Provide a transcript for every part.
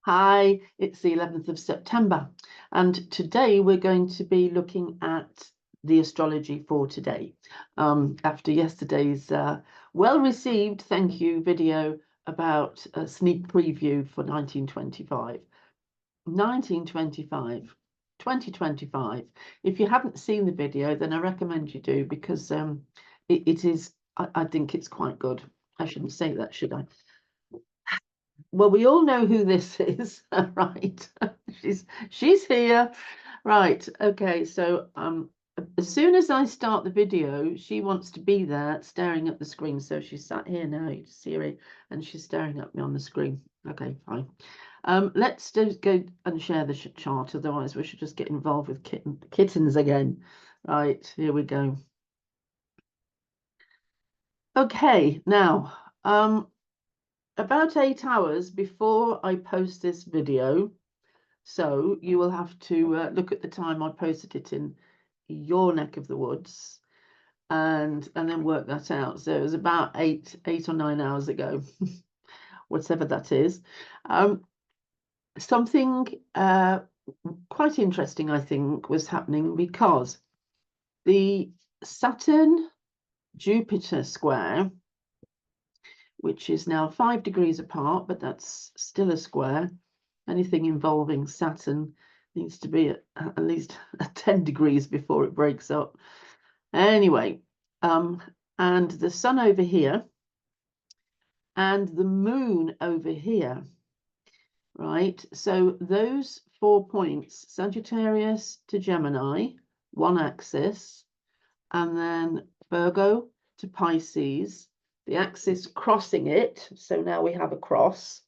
Hi, it's the 11th of September, and today we're going to be looking at the astrology for today. After yesterday's well-received thank you video about a sneak preview for 1925. 1925, 2025. If you haven't seen the video, then I recommend you do, because it is, I think it's quite good. I shouldn't say that, should I? Well, we all know who this is, right? she's here. Right. Okay. So as soon as I start the video, she wants to be there staring at the screen. So she's sat here now, you see her, and she's staring at me on the screen. Okay, fine. Let's just go and share the chart, otherwise we should just get involved with kittens again. Right, here we go. Okay, now about 8 hours before I post this video, so you will have to look at the time I posted it in your neck of the woods, and then work that out. So it was about eight or 9 hours ago, whatever that is. Something quite interesting, I think, was happening, because the Saturn-Jupiter square, which is now 5 degrees apart, but that's still a square. Anything involving Saturn needs to be at least 10 degrees before it breaks up. Anyway, and the sun over here and the moon over here, right? So those 4 points, Sagittarius to Gemini, one axis, and then Virgo to Pisces, the axis crossing it. So now we have a cross.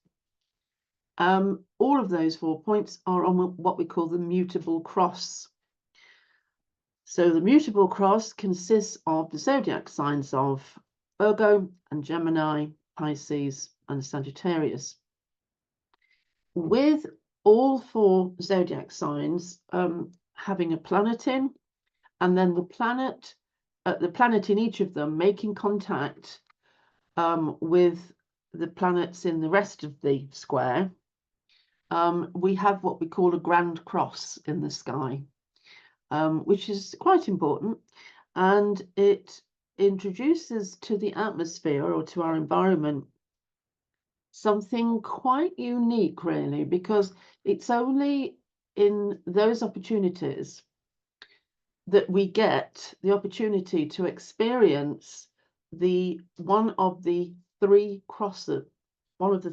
All of those 4 points are on what we call the mutable cross. So the mutable cross consists of the zodiac signs of Virgo and Gemini, Pisces, and Sagittarius. With all 4 zodiac signs having a planet in, and then the planet in each of them making contact with the planets in the rest of the square, we have what we call a grand cross in the sky, which is quite important, and it introduces to the atmosphere, or to our environment, something quite unique, really, because it's only in those opportunities that we get the opportunity to experience one of the three crosses, one of the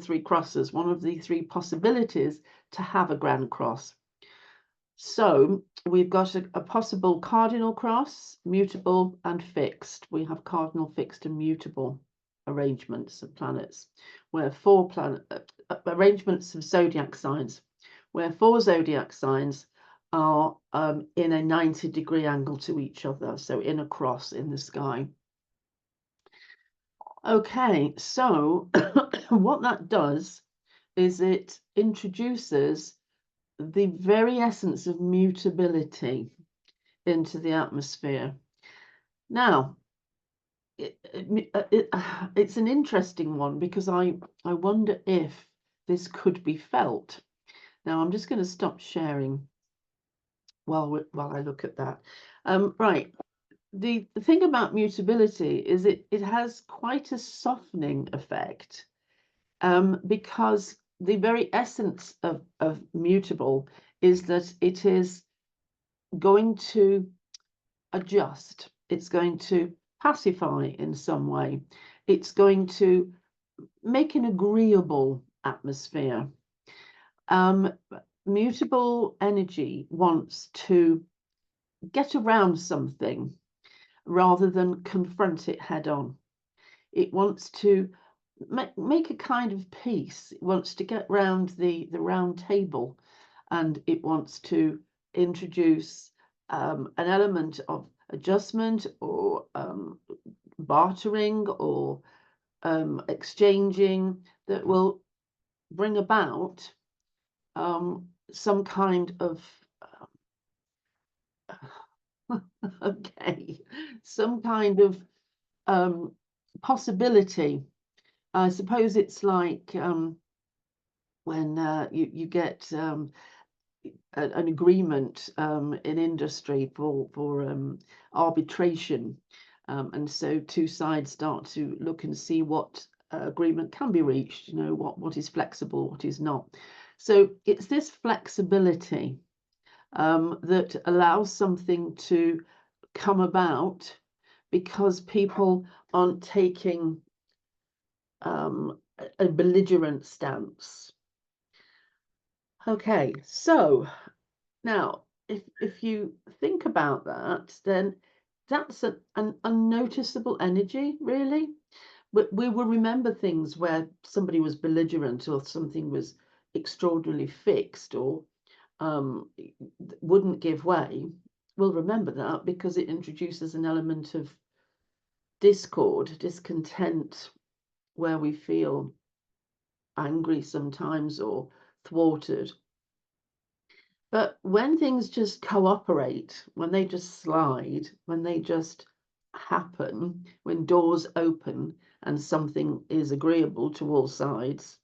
three possibilities to have a grand cross. So we've got a possible cardinal cross, mutable and fixed. We have cardinal, fixed, and mutable arrangements of planets, where arrangements of zodiac signs, where 4 zodiac signs are in a 90-degree angle to each other, so in a cross in the sky. Okay, so what that does is it introduces the very essence of mutability into the atmosphere. Now, it's an interesting one, because I wonder if this could be felt. Now, I'm just going to stop sharing while I look at that. Right. The thing about mutability is it has quite a softening effect, because the very essence of mutable is that it is going to adjust. It's going to pacify in some way. It's going to make an agreeable atmosphere. Mutable energy wants to get around something rather than confront it head on. It wants to make a kind of peace. It wants to get round the round table, and it wants to introduce an element of adjustment, or bartering, or exchanging, that will bring about some kind of okay, some kind of possibility. I suppose it's like when you get an agreement in industry for arbitration, and so two sides start to look and see what agreement can be reached, you know, what is flexible, what is not. So it's this flexibility that allows something to come about because people aren't taking a belligerent stance. Okay, so now if you think about that, then that's an unnoticeable energy, really. We will remember things where somebody was belligerent or something was extraordinarily fixed or wouldn't give way. We'll remember that because it introduces an element of discord, discontent, where we feel angry sometimes or thwarted. But when things just cooperate, when they just slide, when they just happen, when doors open and something is agreeable to all sides,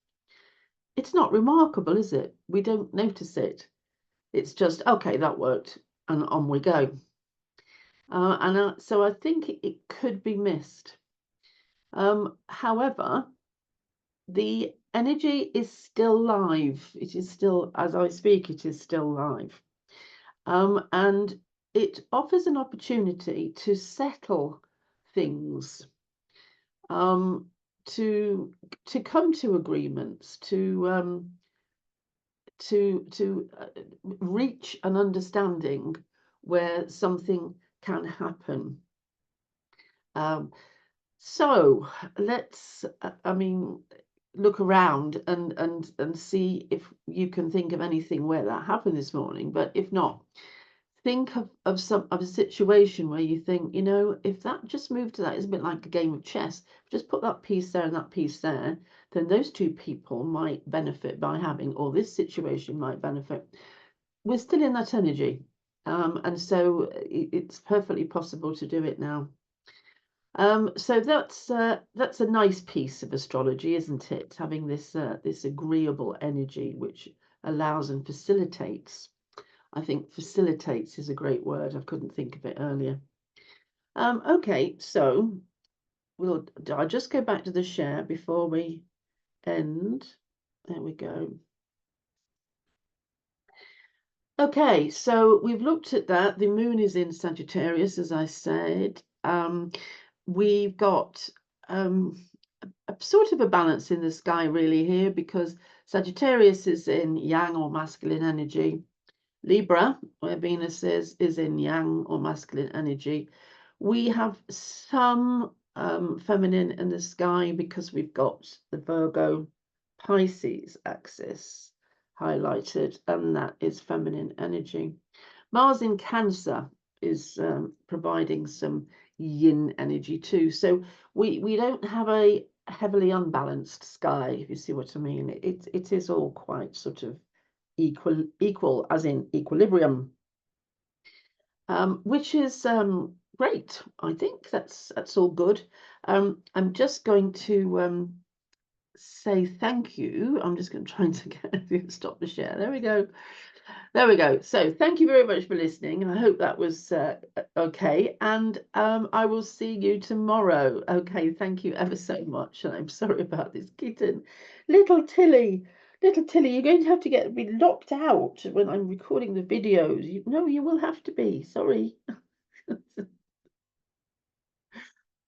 it's not remarkable, is it? We don't notice it. It's just, okay, that worked, and on we go. So I think it could be missed. However, the energy is still live. It is still, as I speak, it is still live. And it offers an opportunity to settle things, to come to agreements, to reach an understanding where something can happen. So let's, look around and see if you can think of anything where that happened this morning. But if not, think of a situation where you think, you know, if that just moved to that, it's a bit like a game of chess. Just put that piece there and that piece there, then those two people might benefit by having, or this situation might benefit. We're still in that energy, and so it's perfectly possible to do it now. So that's a nice piece of astrology, isn't it? Having this this agreeable energy which allows and facilitates. I think facilitates is a great word. I couldn't think of it earlier. Okay, so I'll just go back to the share before we end. There we go. Okay, so we've looked at that. The moon is in Sagittarius, as I said. We've got a sort of a balance in the sky really here, because Sagittarius is in yang or masculine energy. Libra, where Venus is in yang or masculine energy. We have some feminine in the sky because we've got the Virgo Pisces axis highlighted, and that is feminine energy. Mars in Cancer is providing some yin energy too. So we don't have a heavily unbalanced sky, if you see what I mean. It is all quite sort of equal as in equilibrium, which is great. I think that's all good. I'm just going to say thank you. I'm just going to try to stop the share. There we go. There we go. So thank you very much for listening. I hope that was okay. And I will see you tomorrow. Okay, thank you ever so much. And I'm sorry about this kitten. Little Tilly, you're going to have to be locked out when I'm recording the videos. No, you will have to be. Sorry.